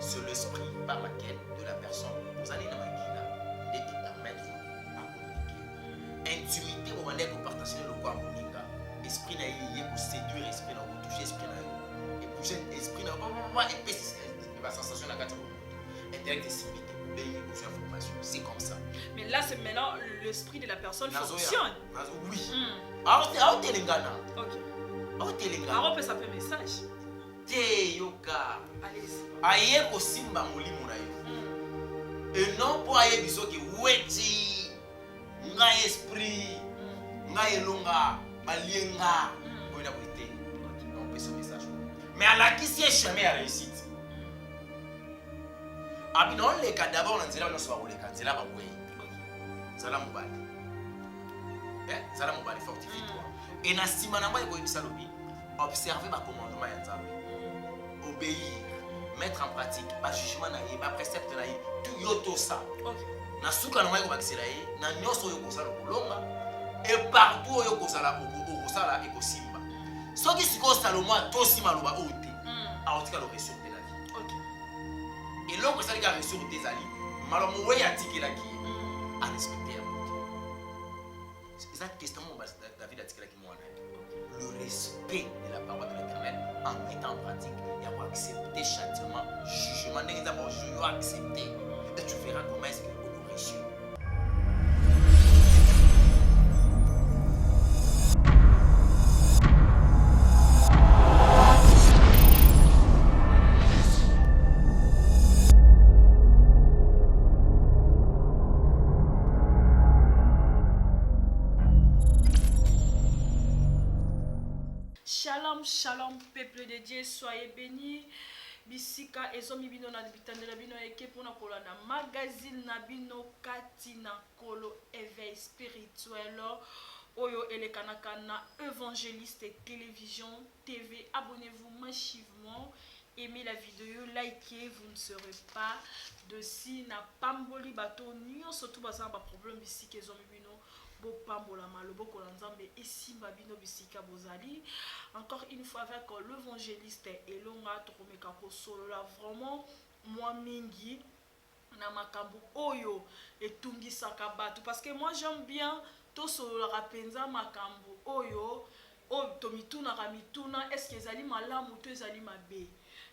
C'est l'esprit par laquelle de la personne, vous allez dans la guilla, et qui permettre à communiquer. Intimité, on va aller partager le quoi moninga. Esprit n'a eu pour séduire, esprit n'a pas toucher, esprit n'a eu. Et bouger, esprit n'a pas épaissir. La sensation de la carte, intellect et civilité, obéir aux informations. C'est comme ça. Mais là, c'est maintenant l'esprit de la personne fonctionne. Oui. Ah, Telengana. Ok. Ah, Telengana. Alors, on peut s'appeler message. Yoka. Allez-y. Aye ko simba molimo na yo. Et non pour aye biso ki weti nga esprit nga elonga balienga pour la beauté. On peut ce message. Mais à la qui c'est jamais à réussite. Abino les cas d'abord on dira on soit les cas, c'est là ba boy. Zala mobali. Zala mobali fortifie toi. Et na sima na ba ko ibisa lobi. Observer ba commandement ya Nzambe. Obéir, mettre en pratique, ba jugement na ye, ba précepte na ye, tout yoto ça. OK. Na suka na mai ko bakisela ye, na nyoso yo kosala kolonga et partout yo kosala okosala ekosimba. Soki siko Salomo atosi maloba ote. Aotika le ressource de la vie. OK. Et l'homme ça ka ressource des ali, malomo we atikela ki a respecter ya moto. C'est ça le testament David atikela ki mwana. Le respect de la parole de l'Éternel en mettant en pratique. Accepter châtiment, jugement, d'abord je dois accepter et tu verras comment est-ce que vous réussir. Shalom, shalom, peuple de Dieu, soyez bénis. Bisika ezomi bino na bitandela bino eke pona kolanda magazine na bino kati na kolo éveil spirituel oyo elekanaka na évangéliste télévision TV. Abonnez-vous massivement, aimez la vidéo, likez, vous ne serez pas de si na pamboli bato nyonso tout baza ba problème bisika ezomi bino bo pambola maloboko la Nzambe esimba bino bisika bozali. Encore une fois avec l'évangéliste Elonga tokomeka ko solo la vraiment moi mingi na makambo oyo etungisaka bato parce que moi j'aime bien to solo la penza makambo oyo tomitunaka mituna est-ce que ezali malamu to ezali mabe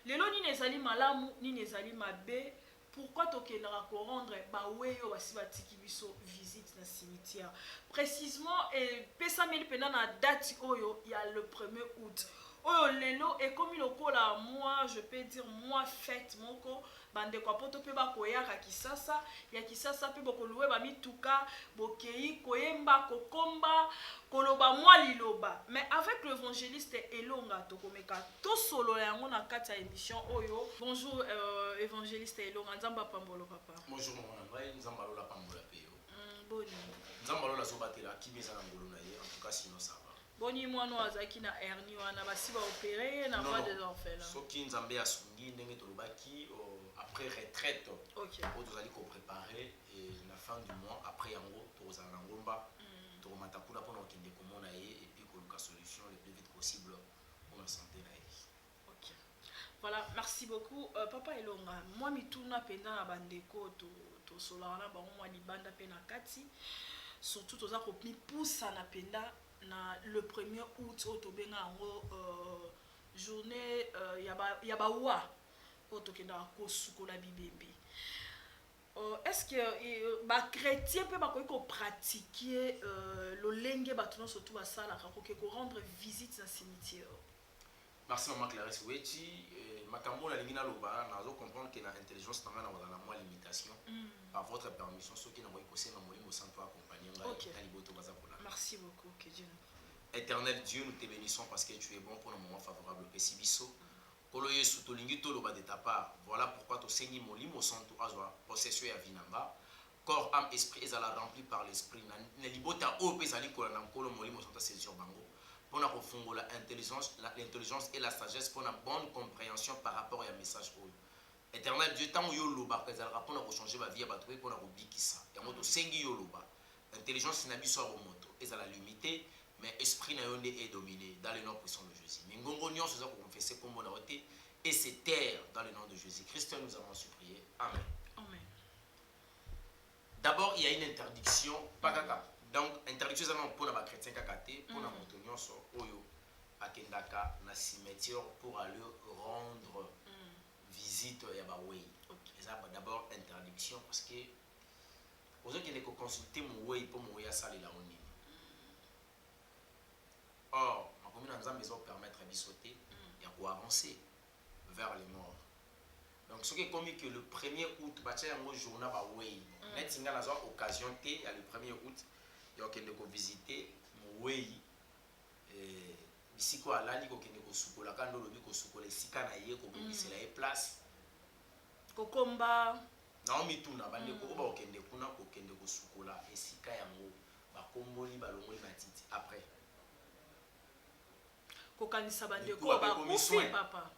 lelo nini ezali malamu nini ezali mabe. Pourquoi tokendaka ko rendre baweyo basi batiki biso visite na cimetière précisément et pesameli pena na date oyo il y a le 1er août oyo lelo et comme lokola moi je peux dire moi fête moko bande kwa poto pe ba koyaka kisasa ya kisasa pe bokoluwe ba mituka bokei koyemba kokomba koloba moi liloba mais avec l'évangéliste Elonga tokomeka to solo yango na kati ya émission oyo. Bonjour évangéliste Elonga, nzamba pambolo papa. Bonjour mon André, nzamba lola pambola peyo. Boni. Nzamba lola zobatela kibeza na ngolo na ye, en tout cas sinon ça va. Boni mwana azaki na hernie wana basi ba opérer na voie des orphelins. Soki nzambe asungi ndenge tolobaki après retraite. OK. Vous allez préparer et la fin du mois après yango tozala na ngomba. Tomata kuna pona okende komona ye et puis koluka solution le plus vite possible pour la santé na ye. OK. Voilà, merci beaucoup papa Elonga. Moi mituna penda na bandeko to solana ba mwa libanda pe na kati. Surtout toza ko poussa na penda na le 1er août au benga yango journée yaba wa auto kenda ko sukola bibembe. Est-ce que ba chrétien peut ba ko pratiquer le lenge batuno surtout ba sala ko rendre visite dans cimetière? Merci maman Clarisse Weti. Makambo la lingina loba na zo comprendre que na intelligence tanga na wala moi limitation. Par votre permission ceux qui na ko kose na molimo santo accompagner ngai liboto baza kola. Merci beaucoup, que Dieu nous. Éternel Dieu, nous te bénissons parce que tu es bon pour le moment favorable Pesibiso. Kolo Yesu to lingi to loba de ta part. Voilà pourquoi to sengi molimo santo azwa possession ya vinanga. Corps, âme, esprit ezala rempli par l'esprit. Na libota o pezali kola na kolo molimo santo saisir bango. Pour la l'intelligence et la sagesse pour la bonne compréhension par rapport à un message. Éternel Dieu, tant que yoloba, que ça répond à changer ma vie, à battre pour la rubikisa. Et moi, to sengi yoloba. Intelligence n'a pas besoin de moto. Et ça la limité mais esprit na yo nde est dominé dans le nom puissant de Jésus. Mais ngongo nyonso eza ko confesser comme na ote et se taire dans le nom de Jésus Christ. Nous avons supplié. Amen. Amen. D'abord, il y a une interdiction, pas kaka. Donc, interdiction c'est pour les chrétiens kakate, pour les moto nyonso oyo akendaka na cimetière pour aller rendre visite ya ba wei. Ça d'abord interdiction parce que aux autres qui ne consulter mon wei pour mon wei à saler la oni. Or, ma commune en Zambie va permettre de sauter et à avancer vers les morts. Donc, ce qui est commis que le 1er août, il y a un journal à Wei. Net singa na zo occasion té, il y a le 1er août, il y a quelqu'un qui visiter mon Wei. Ici quoi là, il y a quelqu'un qui soukola quand on dit que soukola sika na yé ko c'est la place. Kokomba. Na omi tuna bande ko ba okende kuna ko kende ko soukola et sika yango ba komboli ba longoli matiti après. Kokanisa bandeko ba kufi papa.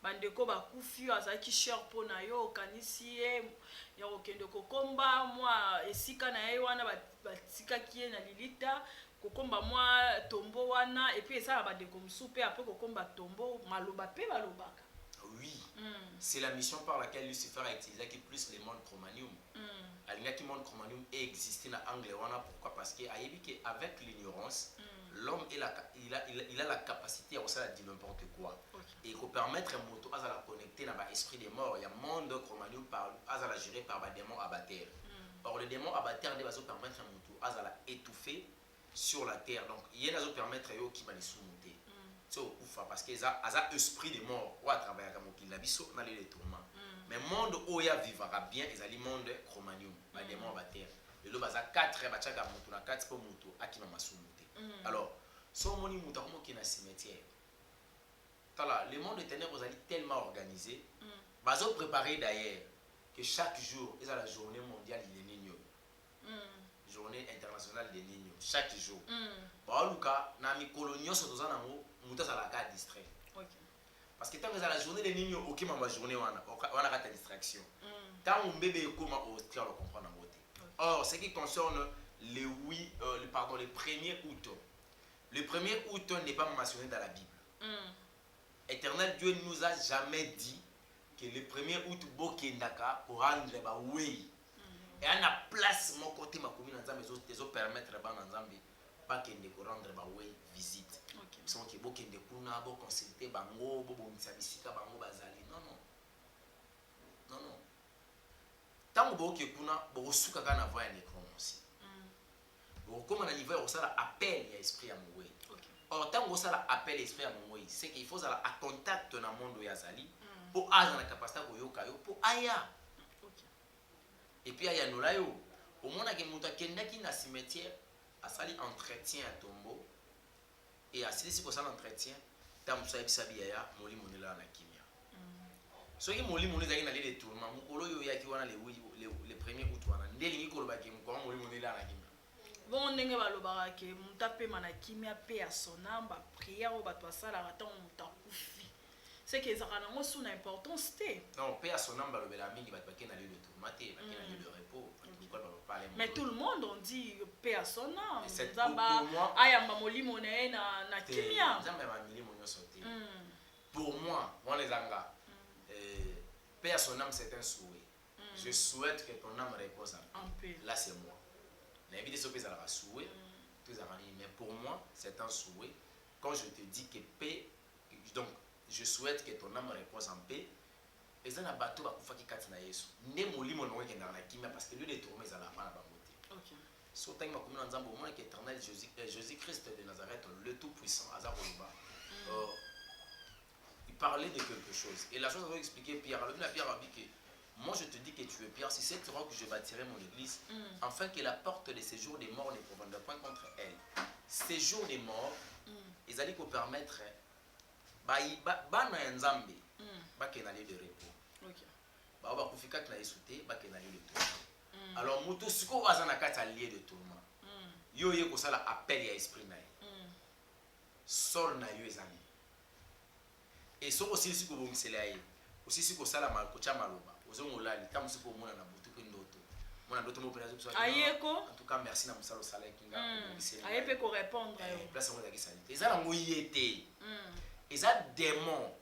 Bandeko ba kufi azaki cher pona yo okanisi ye ya okende kokomba mwa esika na ye wana batikaki ye na lilita kokomba mwa tombo wana et puis ezala bandeko musupe après kokomba tombo maloba pe balobaka. Oui, c'est la mission par laquelle Lucifer a utilisé qui plus le monde chromanium. Il qui monde chromanium existé dans l'angle wana pourquoi parce que avec l'ignorance l'homme il a la capacité à faire dire n'importe quoi. Et pour permettre un moto à la connecter dans l'esprit des morts, il y a un monde chromanium à la gérer par des démons abatteurs. Or les démons abatteurs ne vont permettre un moto à la étouffer sur la terre. Donc il y a des permettre yo qui va les sous-monter. Parce que ça a esprit de mort ou à travers la biso dans les tourments. Mais le monde où il vivra bien, ils ont le monde chromanium, les démons abatteurs. Le lot baza 4 bachaka moto na 4 pour moto akima masumuté. Alors, so moni moto comme qui na cimetière. Tala, le monde des ténèbres est tellement organisé, bazo préparé d'ailleurs que chaque jour, ils ont la journée mondiale des Niños. Journée internationale des Niños chaque jour. Ba luka na mi colonio so tozana mo muta za la carte distrait. Parce que tant que la journée des Niños OK ma journée wana carte distraction. Tant un bébé comment au tiers le comprendre en beauté. Or, ce qui concerne le 1er août. Le 1er août n'est pas mentionné dans la Bible. Éternel Dieu ne nous a jamais dit que le 1er août Bokendaka pour rendre ba oui. Et à la place mon côté ma commune en Zambie les autres permettre ba en Zambie pas kende ko rendre ba oui visite. Ils sont que Bokende kuna bo consulter bango bo bisika bango bazali. Non. Tant que kuna bo suka kana voya les commencer. Bo comme on niveau ça appel il y a esprit à moué. Or tant que ça appel esprit à moué, c'est qu'il faut ça à contact dans monde yazali pour avoir la capacité ko yoka yo pour aya. Et puis aya no la yo. Au monde que muta kenda ki na cimetière a sali entretien à tombeau et à celui pour ça l'entretien tam ça bisabi ya moli monela na kimia. So ki moli monela na les tourments mukolo yo ya ki wana le 1er août wana ndeli ngiko ba ki mukolo moli monela na kimia. Bon ndenge balobaka ke mutape mana kimia pe ya sonamba prière o bato asala ata mutakufi. C'est que ça a une importance. Non, paix à son âme, balobela mingi bato bakena lieu de tourmaté, bakena lieu de repos. Mais tout le monde on dit paix à son âme. C'est pour moi. Ayamba molimo na kimia. Pour moi, les anga, paix à son âme c'est un souhait. Je souhaite que ton âme repose en paix. Là c'est moi. N'invite ce que ça va souhait, mais pour moi c'est un souhait. Quand je te dis que paix, donc je souhaite que ton âme repose en paix. Et ça n'a pas tout à faire qui na Yesu. Ne molimo no ke na kimia parce que lui les tourments ça la pas na bangote. OK. So tant ma commune nzambo moi que éternel Jésus Christ de Nazareth le tout puissant azakoloba. Il parlait de quelque chose et la chose va expliquer Pierre. Le Pierre a dit que moi je te dis que tu es Pierre, c'est cette roche que je bâtirai mon église afin que la porte de séjour des morts ne provienne point contre elle. Séjour des morts, ils allaient pour permettre bana nzambe bakena lieu de repos. OK. Ba ba kufika na Yesu bakena lieu de tourment. Alors muto siko bazana kata lieu de tourment. Yo ye ko sala appel ya esprit na ye. Sor na yo ezali. Et so aussi siko bomisela ye. Aussi siko sala mal ko cha maloba. Ozo ngolali tam siko mona na butu pe ndoto. Mon d'autres mots pénal soit. Ayeko. En tout cas, merci na musalo sala kinga. Ayepe ko répondre. Place on a qui sanité. Eza na moyete. Eza démon.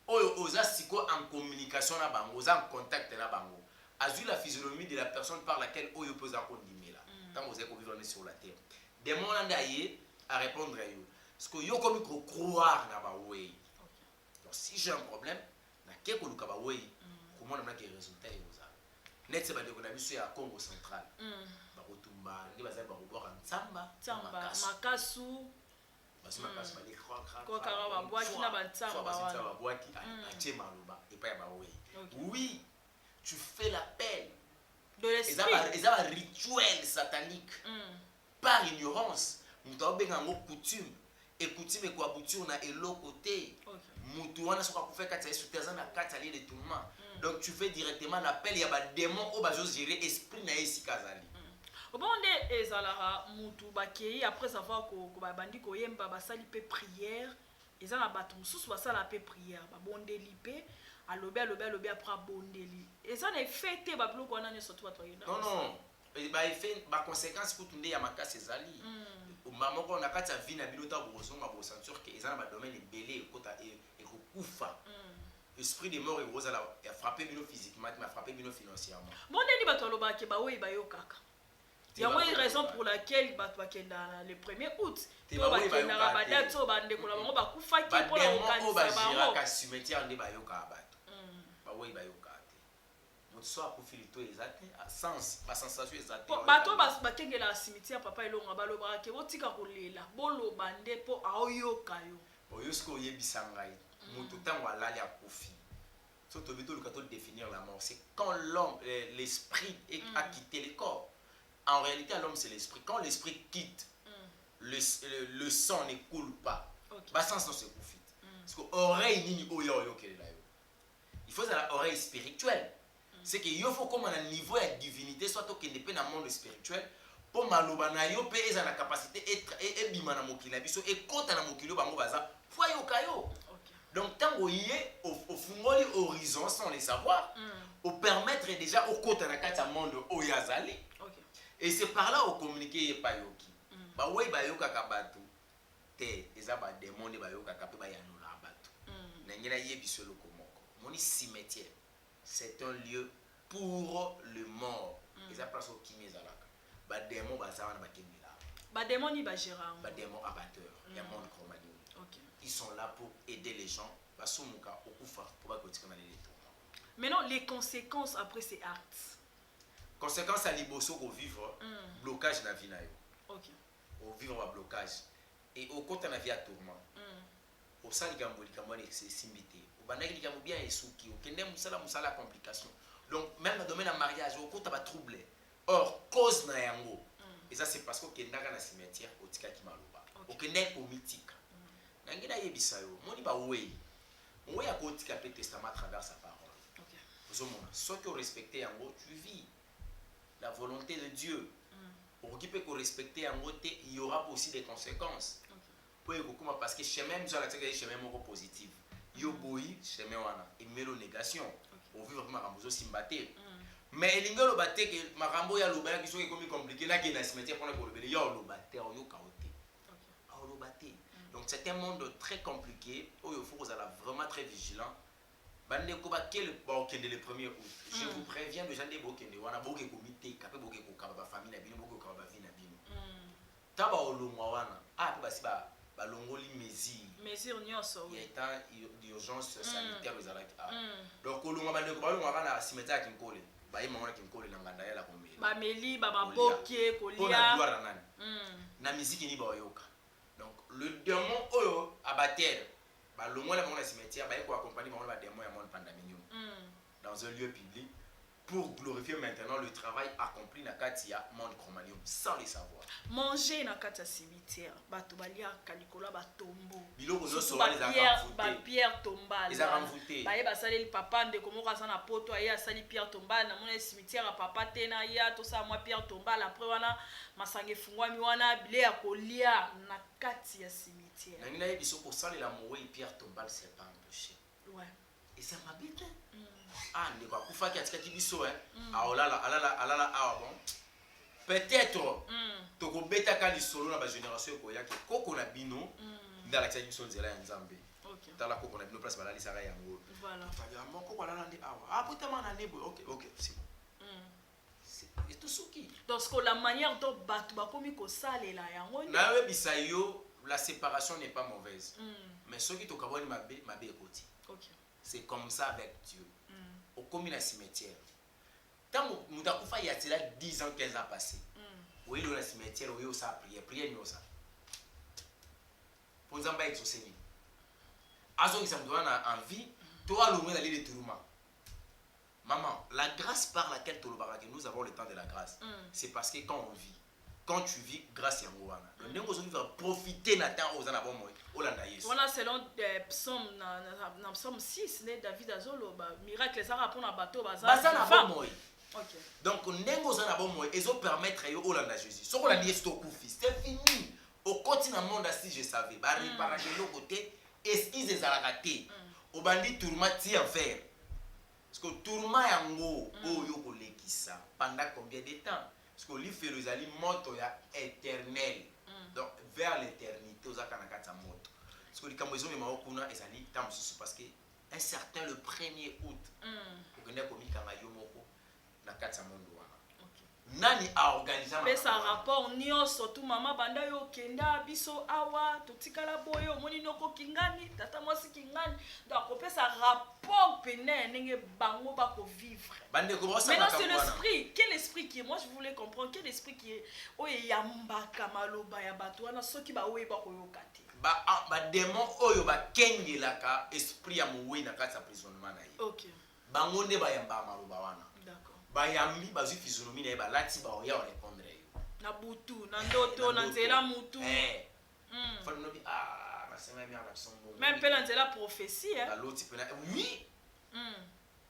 Oyo oza siko en communication na bango, oza en contact na bango. Azui la physionomie de la personne par laquelle oyo peut za kondimela. Tant vous êtes vivre sur la terre. Démon nanda yé à répondre à yo. Parce que yo comme croire na ba way. Donc si j'ai un problème, na ke ko luka ba way, comment na ke résultat yo za. Net se ba de ko na biso ya Congo central. Ba ko tumba, ndi ba za ba ko boka ntsamba, makasu. Parce que makasu ba les croire. Ko kara ba boaki na ba ntsamba wa. Ba boaki a tchema loba et pas ba way. Oui, tu fais l'appel de l'esprit. Ils ont un rituel satanique par ignorance. Nous avons une coutume. Et coutume est quoi? Coutume on a l'autre côté. Nous avons fait 4 sur terre, on a 4 alliés de tourment. Donc tu fais directement l'appel. Il y a des démons qui vont gérer l'esprit na ici kazali. Au bon de ezala mutu bakei après avoir ko bandi ko yemba basali pe prière. Ils ont la bâton sous basala pe prière. Ba bonde lipe. Alobe après bondeli. Et ça n'est fêté ba bloko na ne surtout toi. Non. Et ba effet ba conséquence pour tunde ya makasi ezali. Maman ko na kati ya vie na bino ta bozonga bo sentir que ezana ba domaine belé kota et kufa. Esprit de mort et rose a frappé bino physiquement, m'a frappé bino financièrement. Bondeli ba to aloba ke ba we ba yo kaka. Il y a une raison pour laquelle le 1er août. Il y a une raison pour laquelle il y a une définir la mort, c'est quand l'homme, l'esprit a quitté le corps. En réalité, l'homme, c'est l'esprit. Quand l'esprit quitte, le sang ne coule pas. Bah, sans se profite. Parce que l'oreille ni oyo qu'elle est là. Il faut avoir l'oreille spirituelle. C'est qu'il faut comme un niveau de divinité, soit qu'il n'est pas dans le monde spirituel, pour maloba na yo pe eza na capacité et bima na mokili biso et kota na mokili bango baza foyo kayo. Donc tango yé au fungoli horizon sans les savoir, au permettre déjà au kota na kata monde oyazali. Et c'est par là au communiquer pas yoki. Ba way ba yoka kabatu te eza ba démon ba yoka kape ba yanola batu. Na ngena yebiso loko moko. Moni cimetière. C'est un lieu pour le mort. Eza place au kimezalaka. Ba démon ba za wana ba kemela. Ba démon ni ba gérant. Ba démon abatteur. Ya monde chromanie. Ils sont là pour aider les gens. Ba sumuka okufa pour ba kotikana les tourments. Maintenant les conséquences après ces actes. Conséquence à liboso au vivre blocage na vie na yo. OK. Au vivre un blocage et au côté na vie à tourment. Au sali gambo c'est simbité. Au bandaki likambo bien esuki, au kende musala complication. Donc même dans le domaine de mariage au côté ba troublé. Or cause na yango. Et ça c'est parce que kendaka na cimetière au tika ki maloba. Au kende au mythique. Na ngina yebisa yo, moni ba wey. On ya ko tika pe testament à travers sa parole. OK. Vous mona, ce que respecter yango, tu vis la volonté de Dieu. Pour qu'il puisse respecter en côté, il y aura aussi des conséquences. Parce que chemin, nous allons dire chemin positif. Yo boy, chemin wana, et melo négation. Au vivre comme marambo simbaté. Mais il y a le baté que marambo ya lo baya qui sont comme compliqué là qui est dans cimetière pour le bébé. Yo lo baté, yo kaoté. Ah lo baté. Donc c'est un monde très compliqué où il faut que vous allez vraiment très vigilant. Le 1er août. Je vous préviens de gens de Bokende, on a beaucoup de comités, capé beaucoup de kaba famille, na bino beaucoup de kaba vie na bino. Taba olongwa wana, ah pe basi ba longoli mesure nyonso. Il y a état d'urgence sanitaire aux alaki. Donc olongwa bande ko balongwa kana cimetière kinkole. Ba yema wana kinkole na nganda ya la kombe. Ba meli ba maboke kolia. Pona gloire na nani. Na musique ni ba yoka. Donc le démon oyo abater l'homme la monde cimetière ba ko accompagner ba démon ya monde pandaminium dans un lieu public pour glorifier maintenant le travail accompli na katia monde chromanium sans les savoir. Manger na katia cimetière bato balia kalikola ba tombo biloko no so les envoûtés ba pierre tombale les envoûtés ba yeba sali papa nde komo ka sana poto ya sali pierre tombale na mona cimetière papa tena ya to sa moi pierre tombale après wana masange fungwami wana bile ya kolia na katia cimetière. Na ngina yebiso ko sali la mowe pierre tombale c'est pas un péché. Ouais. eza mabe te ndeko akufaki atikaki biso alala awa bon peut-être tokobetaka lisolo na bagénération ekoyaki koko na bino nde alakisaki biso nzela ya nzambe tala koko na bino place balalisaka yango koko alala nde awa apotama na nde boye ok c'est bon et tout soki donc la manière dont bato bakomi kosalela yango nayebisa yo la séparation n'est pas mauvaise mais soki tokabwani mabe ekoti c'est comme ça avec Dieu okomi na cimetière ntango moto akufa yatela 10 ans 15 ans passé oyeli na cimetière oyo osala prière nyonsa mpo nzambe aexauce nini azongisa moto wana en vie to alongwe na lie de tourment. Maman, la grâce par laquelle nous avons le temps de la grâce, c'est parce que quand on vit, quand tu vis, grâce à Mouana. Donc, nous devons profiter de temps aux anabons Hollanda. Voilà, selon Psaume 6, David Azolo, miracle, ça répond à bateau, donc, nous avons ils ont permettre à Hollanda Jésus. Ce qu'on a dit, c'est fini. Au continent monde, si je savais, par l'autre côté, esquisse les aratés. Au bandit tourment, t'y en faire. Parce que tourment yango oyo kolekisa pendant combien de temps? Parce que l'ifelo ezali moto ya éternel. Donc vers l'éternité ozaka na kati ya moto. Parce que likambo ezomema okuna ezali temps mosusu parce que un certain le 1er août okende komikanga yo moko na kati ya mondo wana. Nani a organisé ma ça rapport nyonso tout mama banda yo kenda biso awa totikala boyo moni noko kingani tata mwasi kingani donc pesa rapport pene ndenge bango ba ko vivre bande ko bosa mais c'est l'esprit quel esprit qui est moi je voulais comprendre quel esprit qui est oye yambaka maloba ya bato wana soki ba oye ba ko yokati ba démon oyo ba kengelaka esprit ya mowe na kati ya prisonnement na ye. OK Bango nde ba yamba maloba wana. Bayambi bazwi physionomie na balati ba oya o répondre yo na butu na ndoto na nzela mutu fa no bi basema mi ala sombo même pe na nzela prophétie la loti pe na oui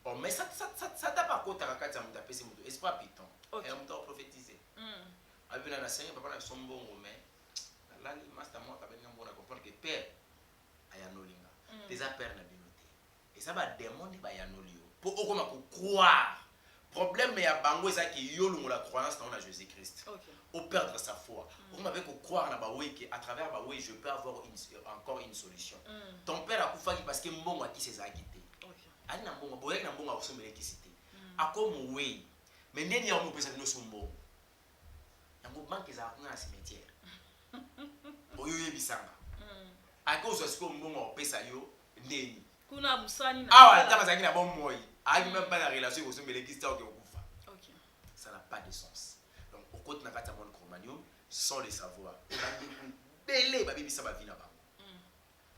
oh mais ça t'a pas kota kati ya muta pesi mutu esprit piton et muta prophétiser abina na seigneur papa na sombo mais la li master moi ka benga mbona comprendre que père ayanolinga des père na binoté et ça ba démon ba yanolio pour okoma ko croire. Problème mais à bango ça qui yolo la croyance dans Jésus-Christ. Au perdre sa foi. On avait que croire na bawe que à travers bawe je peux avoir encore une solution. Ton père a koufaki parce que mbongo qui s'est agité. Ali na mbongo boye na mbongo osomele ki cité. Akomo we. Mais neni ya mo pesa no sombo. Yango banque za na cimetière. Boyo yebisanga. Akozo siko mbongo pesa yo neni. Kuna musani na. Ah, tama zangi na bon moyi. Même pas la relation avec le Christ ça n'a pas de sens. Donc, au côté de la Chromanium, sans le savoir, on a des belles baby ça va venir.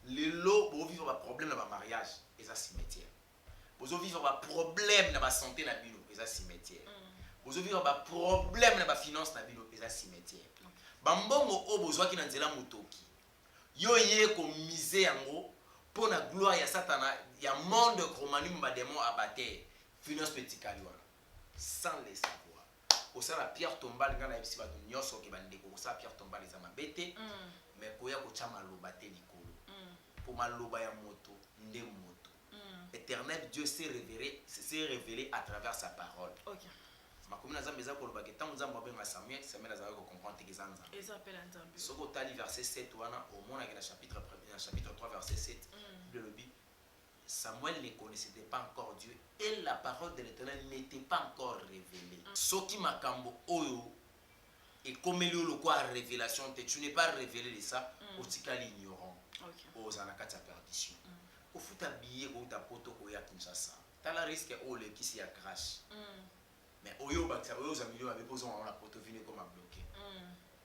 Les lots pour vivre un problème dans le mariage, et ça cimetière. Pour vivre un problème dans la santé, et ça cimetière. Pour vivre un problème dans la finance, et ça cimetière. Bambongo o besoin qui n'anzela mutoki. Yo yé comme misé yango. Pour la gloire ya satana ya monde chromanium ba démon abatté finance petit kaliwana sans les savoir au ça la pierre tombale ngana yebisi ba nyonso ke bandeko au ça pierre tombale za mabete mais koya ko chama lobate likolo pour maloba ya moto nde moto éternel Dieu s'est révélé à travers sa parole. OK. Makomina nzambe za ko lobake tant nzambe ba Samuel za ko comprendre que nzambe et ça appelle nzambe soko tali verset 7 wana au moins dans chapitre 3 verset 7 le lobby Samuel ne connaissait pas encore Dieu et la parole de l'Éternel n'était pas encore révélée. Soki makambo oyo et comme le quoi révélation tu n'es pas révélé de ça au tikali ignorant aux anakata perdition au futa billet ou ta poto ko ya Kinshasa t'as la risque au le qui s'y a crash mais oyo baksa oyo za milieu avec besoin on la poto vini comme a bloqué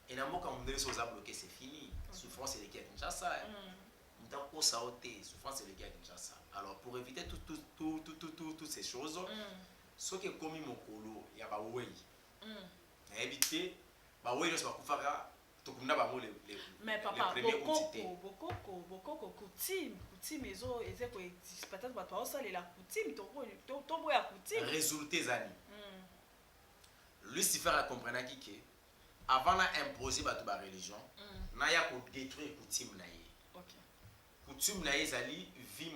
et na moka mondele so za bloqué c'est fini souffrance et le qui a Kinshasa donc ça ôté souffrance et le qui a Kinshasa. Alors pour éviter toutes ces choses ce qui est commis mon colo il y a ba wei éviter ba wei ne pas kufaka to kumna ba mo les mais papa bokoko coutume ezo ezeko peut-être ba toi ça la coutume to boya coutume résulter zani Lucifer a compris que avant d'imposer ba religion na ya ko détruire coutume na ye coutume na ezali vie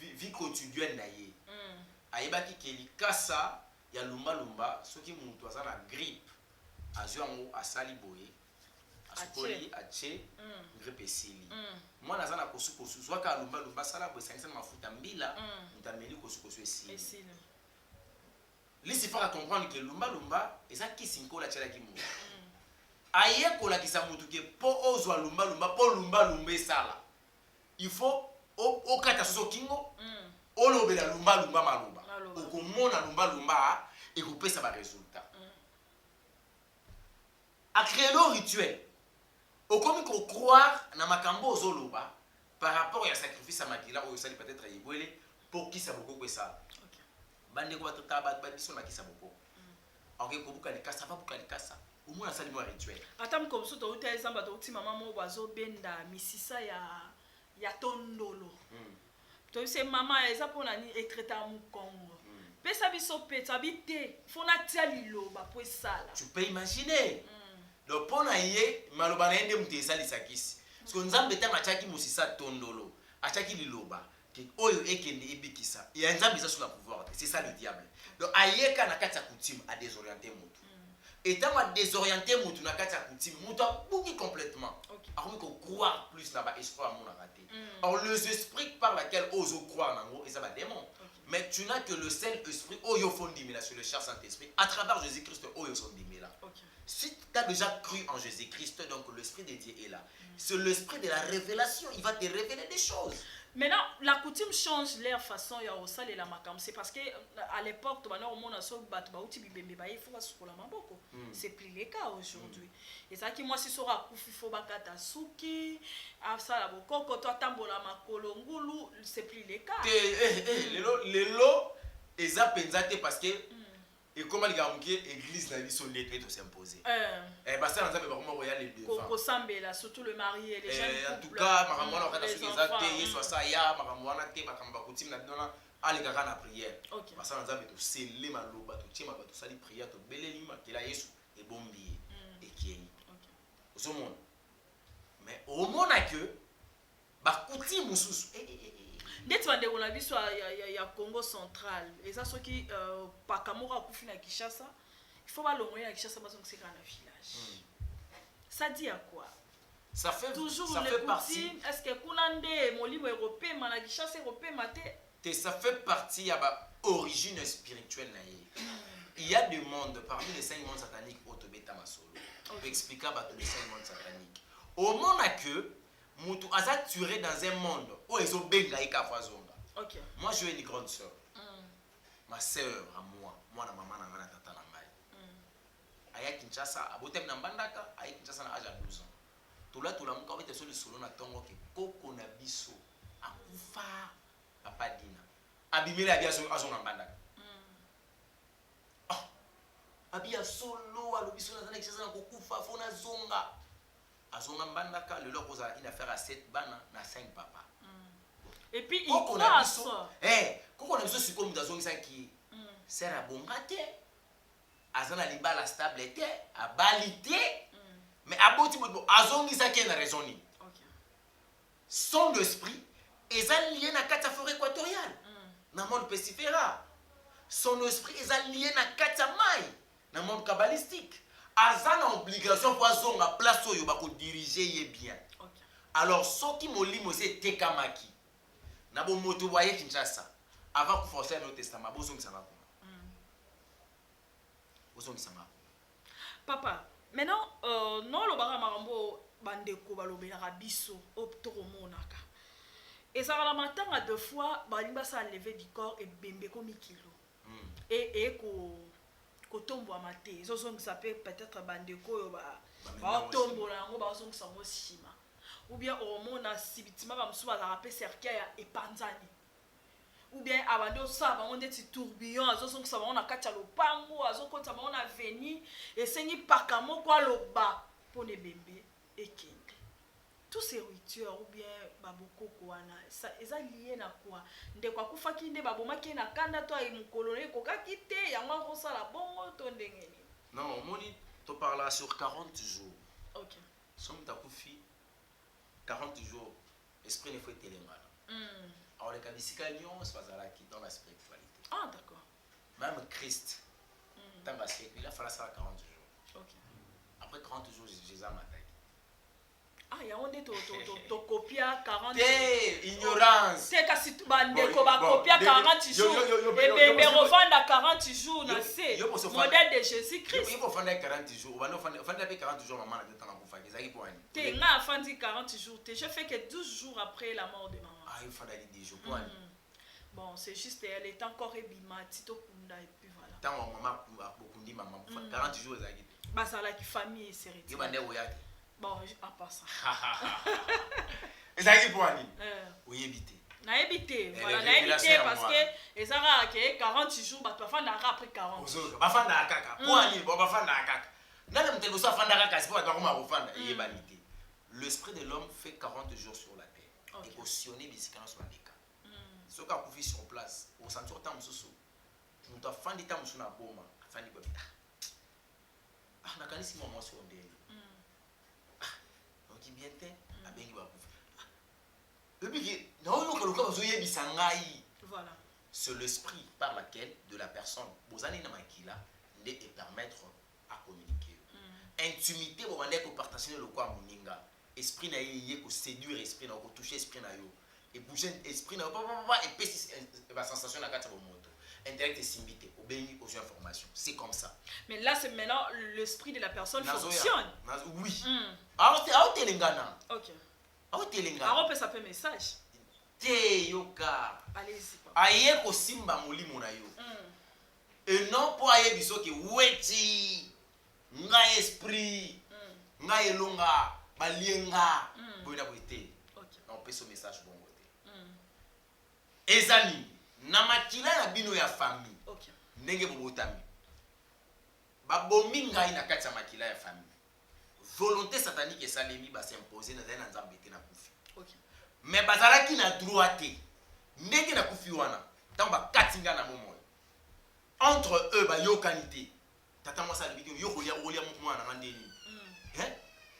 vie quotidienne na ye ayebaki ke likasa ya lumba soki mutu aza na grippe azwi yango asali boye asukoli atie grippe esili mwana aza na kosukosu zwaka lumba asala boye esangisa na mafuta mbila mutu ameli kosukosu esili lisifaka comprendre ke lumba eza kisi nkola atialaki mutu aye kolakisa mutu ke mpo ozwa lumba mpo lumba esala il faut okata soso kingo olobela lumba maloba okomona lumba ekopesa baresultat acréer le rituel okomi kokroire na makambo ozoloba par rapport ya sacrifice ya makila oyo osali peut-être yebwele mpo kisa bokoko esala bandeko batotala biso na kisa bokoko akoki kobuka likasa babuka likasa omona asali mwa rituel ata mokomosu touta ezamba touti mama moko bazobenda misisa ya tondolo toyebise mama eza mpona ni etraitaka mokongo pesa biso peta bite fona tia liloba po esala tu peux imaginer donc mpona ye maloba na ye nde moto esalisa kisi parceke nzambe ntango atiaki mosisa tondolo atiaki liloba oyo ekende ebikisa ya nzambe eza sur la pouvoir te c'est ça le diable donc ayeka na kati ya coutume adésoriente motu etango adésoriente motu na kati ya coutume motu abuki complètement akomi kokroire plus na baesprit amonaka te or les esprits par laquelle ozo croire nango eza badémon mais tu n'as que le seul esprit oyo fondimela sur le cher Saint-Esprit à travers Jésus-Christ oyo sondimela si tu as déjà cru en Jésus-Christ donc l'esprit de Dieu est là c'est l'esprit de la révélation il va te révéler des choses. Maintenant, la coutume change leur façon ya osala la makam. C'est parce que à l'époque, tu vas au monde so batu ba uti bibembe ba il faut la maboko. C'est plus le cas aujourd'hui. Et ça qui moi si sera kufi faut bakata suki, afsala bokoko to tambola makolo ngulu, c'est plus le cas. Lelo eza penzate parce que et comment les gars église na biso lettre to s'imposer. Bah ça nzambe ba comment royal les deux. Ko sambela surtout le mari et les jeunes. En tout cas, makambo na kata soki eza te yeso sa ya makambo wana te makambo coutume na bino na ali kaka na prière. Bah ça nzambe to sele maloba to tiema ba to sali prière to beleli makela yesu e bombi e kieni. Au monde. Mais au monde que ba coutume mususu ndeti bandeko na biso ya Congo central eza soki pakamoka akufi na Kinshasa il faut balongoya na Kinshasa bazongisa na village ça dit à quoi ça fait toujours ça les fait partie est-ce que kunande molimo européen na Kinshasa européen maté ça fait partie ya ba origine spirituelle na ye il y a des mondes parmi les 5 mondes sataniques otobeta masolo on peut expliquer ba tous les 5 mondes sataniques au monde que mutu aza tué dans un monde où ils ont benga eka fazonga. OK. Moi je suis une grande sœur. Ma sœur à moi na maman na ngana tata na ngai. Aya Kinshasa abotem na mbandaka, aya Kinshasa na âge à 12 ans. Tola muka obete so le solo na tongo ke koko na biso akufa papa dina. Abimela abia so azonga mbandaka. Ah. Abia solo alobiso na zana Kinshasa na kokufa fona zonga. Azonga mbandaka le loko za une affaire à 7 bana na 5 papa. Et puis il croit ça. Koko na biso sikomu dazongisa ki sera bongate. Azana libala stable te, abalité. Mais aboti moto azongisa ki na raisonner. OK. Son esprit est lié na kata forêt équatoriale. Na monde pesifera. Son esprit est lié na kata mai. Na monde kabbalistique. Aza na obligation pour azonga place oyo bako diriger ye bien. Okay. Alors soki molimo se tekamaki na bo moto boye Kinshasa avant ko forcer le testament bozongisa ngako. Bozongisa ngako. Papa, maintenant non lo baka makambo bandeko balobela biso optoro monaka. Et ça la matanga deux fois balimba sa lever du corps et bembe ko mikilo. Et kotombo amate zozongisa peut-être bandeko yo ba tombo na ngo ba zongisa mo sima ou bien omona sibitima ba msuba za rapé cercle ya epanzani ou bien abando sa ba onde ti tourbillon azozongisa ba ona kacha lopango azokota ba ona veni esengi pakamo kwa loba pone bembe ekende tous ces rituels ou bien babokoko wana ça eza lié na quoi ndeko akufaki nde babomaki na kanda to ay mukolone kokaki te yango ko sala bongo to ndengeni. Non moni to parla sur 40 jours. OK. Somme takufi 40 jours esprit ne faut telengana. Alors les kabisika nyonso bazalaki dans la spiritualité. Ah, d'accord. Même Christ, tant que siècle, il a fallu ça 40 jours. Ok. Après 40 jours, Jésus a maté. Ah, il y a un to copia 40 ignorance. C'est que si tu copia 40 jours, et bébé revendre 40 jours, c'est modèle de Jésus-Christ. Il faut faire 40 jours. On va faire 40 jours, maman, de temps pour faire ça. Tu as fait 40 jours. Je fais que 12 jours après la mort de maman. Ah, il faut faire 10 jours. Bon, c'est juste, elle est encore ébima, Tito Kunda, et puis voilà. Tant maman, beaucoup dit maman, 40 jours, bah, ça la famille, c'est il va dire, bon, à part ça. Et ça qui pour aller? Oui, éviter. Na évité, voilà, na évité parce que les Arabes qui 40 jours, bah tu vas faire après 40. Bah faire na kaka. Pour aller, bon bah faire na kaka. Dans le temps où ça faire na kaka, c'est pour toi comment on faire et vanité. L'esprit de l'homme fait 40 jours sur la terre et cautionner bisikana sur la déca. Ce qu'a confié sur place, au centre temps mususu. Nous doit faire des temps mususu na boma, faire des bobita. Ah, na kanisi moment sur ndé. Donc il bien té, a bengi ba kufa. Voilà. C'est l'esprit par lequel de la personne, vous allez et permettre à communiquer. Intimité, vous allez partager le quoi moninga. Esprit na yé ko séduire esprit na ko toucher esprit na yo. Et bouger esprit na et pécis la sensation na kata moto. Intellect et simbité, obéir aux informations. C'est comme ça. Mais là c'est maintenant l'esprit de la personne fonctionne. Oui. Ah telengana. OK. Alors, ça peut message. Yoka. Allez-y. Aye ko simba molimo na yo. Et non pour aye biso ki weti nga esprit nga elonga balienga boina boité. On peut ce message bon côté. Ezali na makila na bino ya famille. OK. Ndenge bobotami. Ba bomi ngai na kati ya makila ya famille. Volonté satanique et salemi va s'imposer dans un ensemble de kufi. OK. Mais bazalaki na droité. Ndenge na kufi wana. Tamba katinga na momo. Entre eux ba yokanité. Tata moi ça libiti yo kolia mwana na ndeni.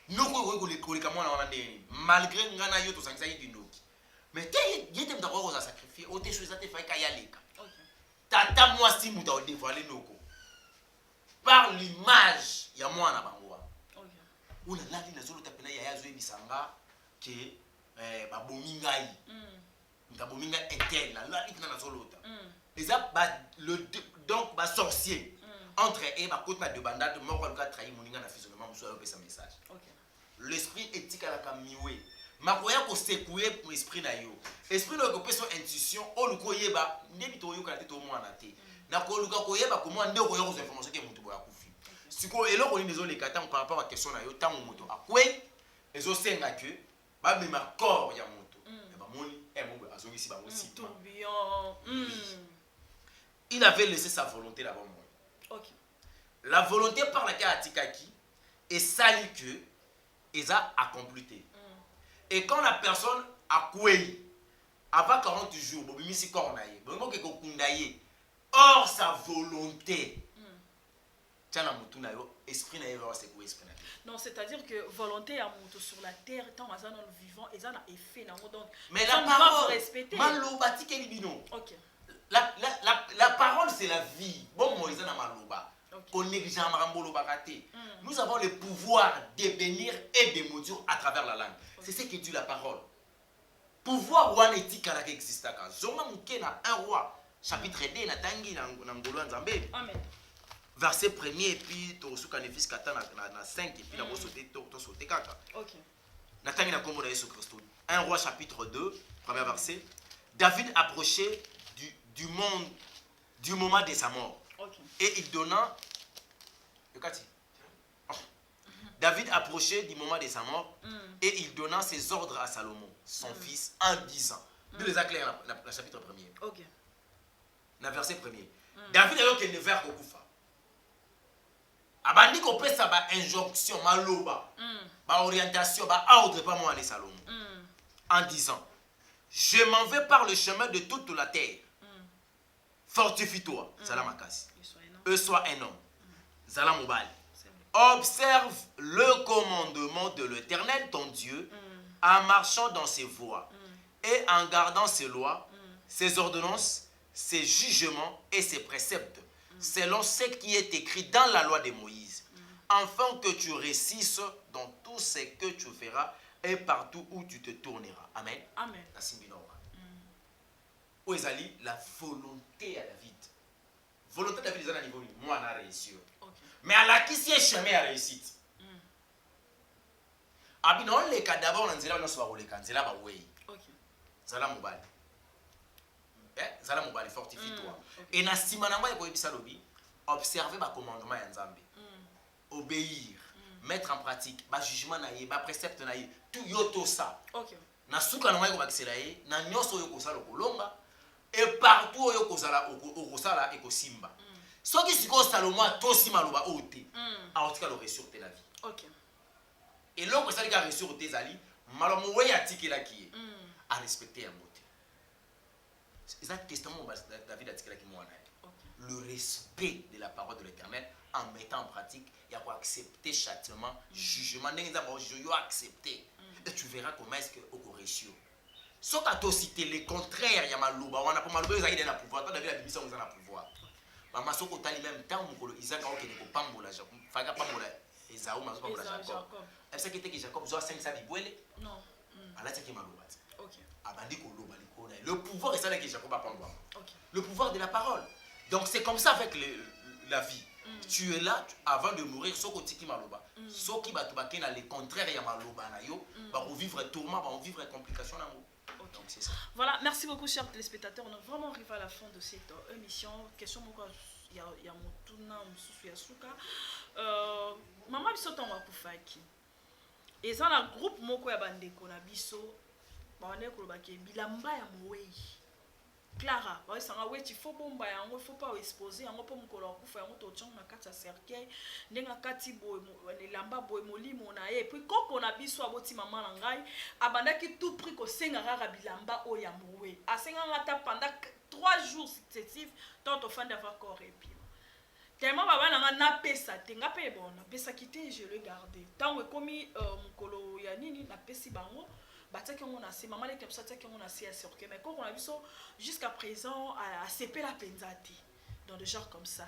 Noko ko le mwana na ndeni. Malgré ngana yo to sangisa yindoki. Mais te yete mtako ko sacrifier, o te choisa te faika yaleka. OK. Tata moi si muta o dévoiler noko. Par l'image ya mwana bango. On a là les autres tapena ya yazo ebisanga que ba bomingai nga bominga interne là il na zolota les a le donc ba sorcier entre et ba côté de bandade moko ka trahi moninga na physionomie muso yo pesa message. OK. L'esprit éthique à la kamiwe makoya ko secouer pour esprit na yo esprit no ko pesa intuition o luko yeba ndebi to yo ka te to mwana te na ko luka ko yeba ko mwana ndeko yo ko information ke mutu boya kufi. Si vous avez des par rapport à la question, vous avez des moto. Les osenga que ba bema corps ya moto. Et ba moni mo azongisi ba aussi. Il avait laissé sa volonté là-bas moi. OK. La volonté par laquelle atikaki est sali que eza accompli. Et quand la personne a coué avant 40 jours, bobimisi corps na ye. Bongo ke ko kundaye. Or sa volonté non, c'est-à-dire que volonté à monter sur la terre, tant à ça dans le vivant, et ça a effet. Donc, mais la parole, respecter. OK. La parole, c'est la vie. Bon, moi, ils ont maloba. Nous avons le pouvoir de bénir et de maudire à travers la langue. C'est ce que dit la parole. Pouvoir ou un éthique qui existe. Zonga mukena un roi. Chapitre 2, na tangi na ngolo nzambe. Amen. Verset 1er et puis tu reçois le fils kata na 5 et puis na sauter to sauter kaka. OK. Na tangi na kombo na Yesu Christ. 1 roi chapitre 2, premier verset. David approchait du moment de sa mort. OK. Et il donna David approchait du moment de sa mort et il donna ses ordres à Salomon, son fils, en disant. De les clair la chapitre 1er. OK. Na verset 1er. David a eu que vers kokufa. Abandi ko pesa ba injonction maloba. Ba orientation ba ordre pas moi les Salomon. En disant, je m'en vais par le chemin de toute la terre. Fortifie-toi, Salamakasi. Sois un homme. Zalamobal. Observe le commandement de l'Éternel, ton Dieu, en marchant dans ses voies et en gardant ses lois, ses ordonnances, ses jugements et ses préceptes, selon ce qui est écrit dans la loi de Moïse, afin que tu réussisses dans tout ce que tu feras et partout où tu te tourneras. Amen. Amen. La volonté à David. Volonté de David est à niveau moi na réussir. Mais à la qui c'est chemin à réussite. Abino le cas d'abord on nzela no so ba le cas nzela ba way. OK. Zala mobile. Zala mobile fortifie toi. Et na sima na moi ko ebisa lobi observer ba commandement ya Nzambe. Obéir, mettre en pratique ba jugement na ye, ba précepte na ye, tout yoto ça. OK. Na suka na moi ko bakisela ye, na nyoso yo ko sala kolonga et partout yo ko sala okosala ekosimba. Soki siko Salomon tosi maloba ote. A otika le sur te la vie. OK. Et l'homme qui a reçu tes alliés, malheureusement, il y a tiqué là qui est à respecter un mot. C'est un testament de David a tiqué là qui est le respect de la parole de l'Éternel en mettant en pratique, il y a quoi accepter châtiment, jugement, il accepter. Et tu verras comment est-ce que au reçu. Sauf qu'à toi citer les contraires, il y a malouba, on a pas malouba, ils ont pouvoir. Toi David a dit ça, ils ont pouvoir. Maman soko tali même temps mon Isaac a ok ne peut pas mouler, faga pas mouler. Esaú mas pas mouler Jacob. Est-ce que Jacob doit 5 sabibuele? Non. Allah t'a qui malouba. OK. Abandi ko loba likona. Le pouvoir est ça que Jacob a pas moi. OK. Le pouvoir de la parole. Donc c'est comme ça avec la vie. Tu es là avant de mourir soko tiki malouba. Soki batubake na le contraire ya malouba na yo, va vivre tourment, va vivre complication na mo. Donc c'est ça. Voilà, merci beaucoup chers téléspectateurs. On est vraiment arrivé à la fin de cette émission. Question il y a mon tournant sous Yasuka. Maman biso tamba kufaki. Et ça la groupe moko ya bandeko na biso. Bande ko lobake bilamba ya moweyi. Clara, ouais ça nga weti faut bomba yango, faut pas exposer yango po mukolo kufa yango to tchanga kati ya cercueil, ndenga kati boy lamba boy molimo na ye. Puis koko na biso aboti maman na ngai, abandaki tout prix ko senga rara bilamba o ya mowe. Asenga ngata pendant 3 jours successifs, tant au fin d'avoir corps et puis. Tellement baba na na pesa te nga pe bon, na pesa kité je le garder. Tant komi mukolo ya nini na pesi bango. Maman les comme ça on a assez cercueil mais quand on a vu ça jusqu'à présent à CP la penzati dans des genres comme ça.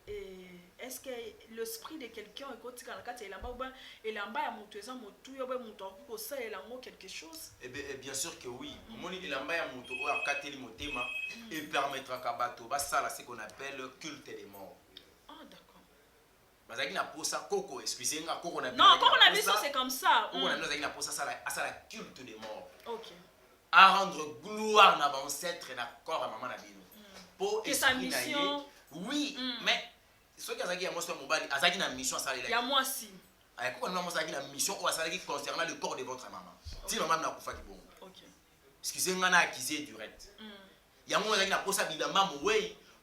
Et est-ce que l'esprit de quelqu'un est côté quand il a là-bas et là-bas il y a mon toison mon tout il y a mon temps pour ça et là quelque chose. Eh bien sûr que oui. Mon il là-bas il y a mon tout ou à quatre mon thème et permettra qu'à bateau bah ça là c'est qu'on appelle culte des morts. Bazaki na posa koko excusez-moi koko na non koko na biso c'est comme ça koko na bazaki na posa ça la culte des morts. OK. À rendre gloire na ancêtre na corps à maman na bino pour que sa mission oui mais ce que azaki ya moso mobali azaki na mission ça il y a moi si ay koko na moso azaki na mission ou azaki concernant le corps de votre maman si maman na kufa ki bon. OK. Excusez-moi na accusé direct ya mo azaki na posa bilamba mowe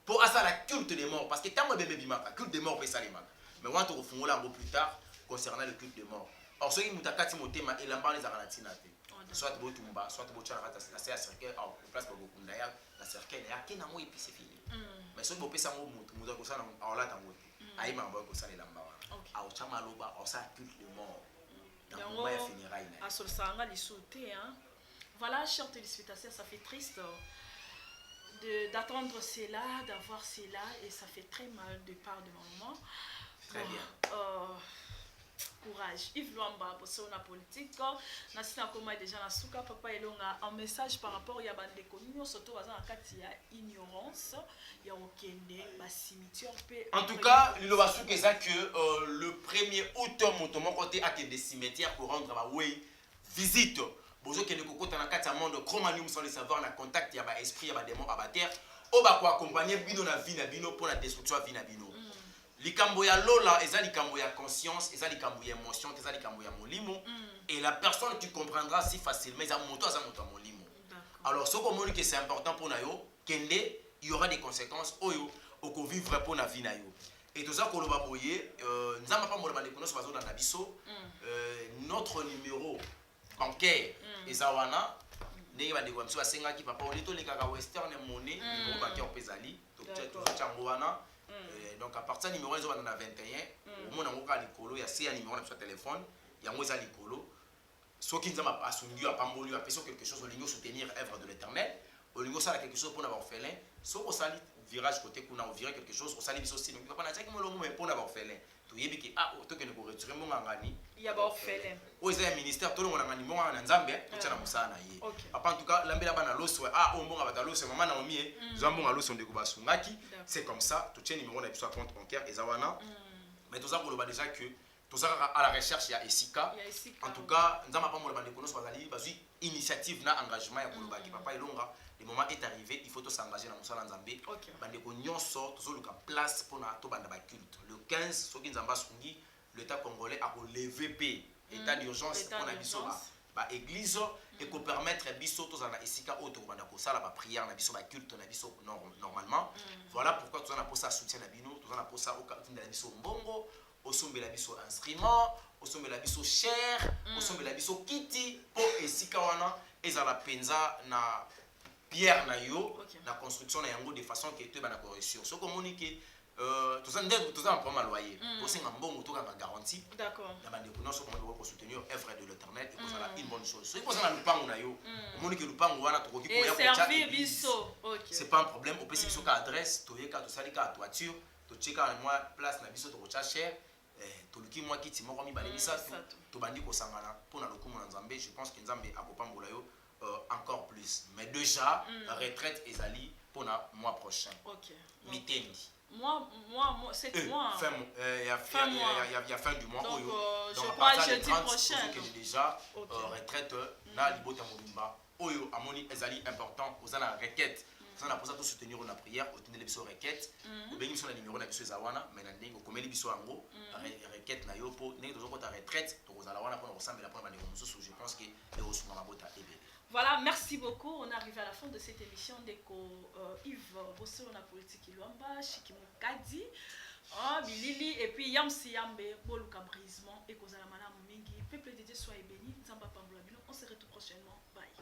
pour asa la culte des morts parce que tant bébé bimaka culte des morts peut ça les marques. Mais on va te refonger un peu plus tard concernant le culte de mort. Or, ceux qui m'ont attaqué mon thème, et l'embarras les aranatina. Soit tu tumba, soit tu bois la cercueil, en place pour beaucoup d'ailleurs, la cercueil, il y a qu'un amour et puis c'est fini. Mais ceux qui ont fait ça, nous avons ça en là, t'en vois. Aïe, ma bonne, ça les l'embarras. À Ochamaloba, on ça culte de mort. Dans le funérailles. À Solsanga, les sauter, hein. Voilà, chers téléspectateurs, ça fait triste d'attendre cela, d'avoir cela, et ça fait très mal de part de maman. Très bien. Courage. Yves Luamba, pour ça, on a politique. Nasina Koma déjà na souka papa elonga un message par rapport à bande connu surtout à la ignorance. Il y a okende ba cimetière. En tout cas, il va souke ça que le 1er août mon côté à des cimetières pour rendre ma way visite. Bozo kende kokota na kati ya monde chromanium sans le savoir na contact ya ba esprit ya ba démon à ba terre. O ba ko accompagner bino na vie na bino pour la destruction ya vie na bino. Likambo ya lola, eza likambo ya conscience, eza likambo ya émotion, eza likambo ya molimo. Et la personne tu comprendras si facilement, eza moto molimo. Alors, ce qu'on dit que c'est important pour nayo, kende, il y aura des conséquences oyo, oko vivre pour na vie nayo. Et tout ça qu'on va boyer, nzamba pas molema de konos bazo dans nabiso, notre numéro bancaire eza wana, ndenge ba ndeko mso asenga ki papa on est to le kaka western money, numéro bancaire opezali, to tchango wana. Donc à partir du numéro 21, au moins on a likolo, il y a un numéro de téléphone, il y a un likolo. ceux qui nous ont assundu à Pamboli, à quelque chose, au lieu de soutenir l'œuvre de l'Éternel, au lieu de faire quelque chose pour avoir orphelin, soit au sali virage côté qu'on a viré quelque chose, au sali biso sinon, on a dit que moi pour avoir orphelin, tu y es que ah, autant que nous pour retirer mon ngani, il y a orphelin. Au ministère, tout le monde a ngani mon ngani nzambe, tout ça na musana yé. En tout cas, l'ambela bana loso, ah, on bon abata loso, maman na omi, zambon a loso ndeko basungaki, c'est comme ça, tout tient numéro na biso compte bancaire et zawana. Mais tout ça pour le bas déjà que tout ça à la recherche il y a Esika. En tout cas, nous avons pas mal de connaissances parce que initiative na engagement ya koloba ki papa elonga le moment est arrivé, il faut s'engager dans musala nzambe. Bande ko nyonso to luka place pour na to banda ba culte. Le 15 soki nzamba sungi l'état congolais a relevé p état d'urgence pour na biso ba église et ko permettre biso to zana Esika auto banda ko sala ba prière na biso ba culte na biso normalement. Voilà pourquoi tout ça na posa soutien na bino, tout ça na posa au na biso mbongo. Au sommet la biso instrument, au sommet la biso chair, au sommet la biso kiti, pour Esika wana, ezala penza na pierre na yo, na construction na yango de façon que tu vas na correction. Ce qu'on moni que tout ça un problème loyer. Pour ça un bon tout la garantie. D'accord. Na bande ko non pour soutenir œuvre de l'Éternel et ça une bonne chose. Ce qu'on a le pango na yo, moni que le pango wana to ko ki ko ya ko servir biso. C'est pas un problème, au PC biso ka adresse, to yeka to sali ka toiture, to checker moi place na biso to ko cher. Toluki moi kiti moko mi balebisa to bandi ko sangana pour na lokumu na nzambe. Je pense que nzambe akopambola yo encore plus, mais déjà retraite ezali pour na mois prochain. OK. Mitendi moi c'est mois fin il y a fin du mois. Donc je crois jeudi prochain que déjà retraite na libota mobimba oyo amoni ezali important ozana requête. On a posé tout soutenir la prière, au tenir les biso requête, ou bien sur le numéro na biso zawana, mais na ndingo comme les biso ango, requête na yo pour né toujours ta retraite, to kozala wana pour ressemble la première bande mususu, je pense que les osuma mabota ebe. Voilà, merci beaucoup. On arrive à la fin de cette émission d'Eko Yves Bosso na politique Luamba, Shikimukadi, Bilili et puis Yamsi Yambe, Boluka brisement et kozala mana mingi, peuple de Dieu soit béni, Nzamba Pambola.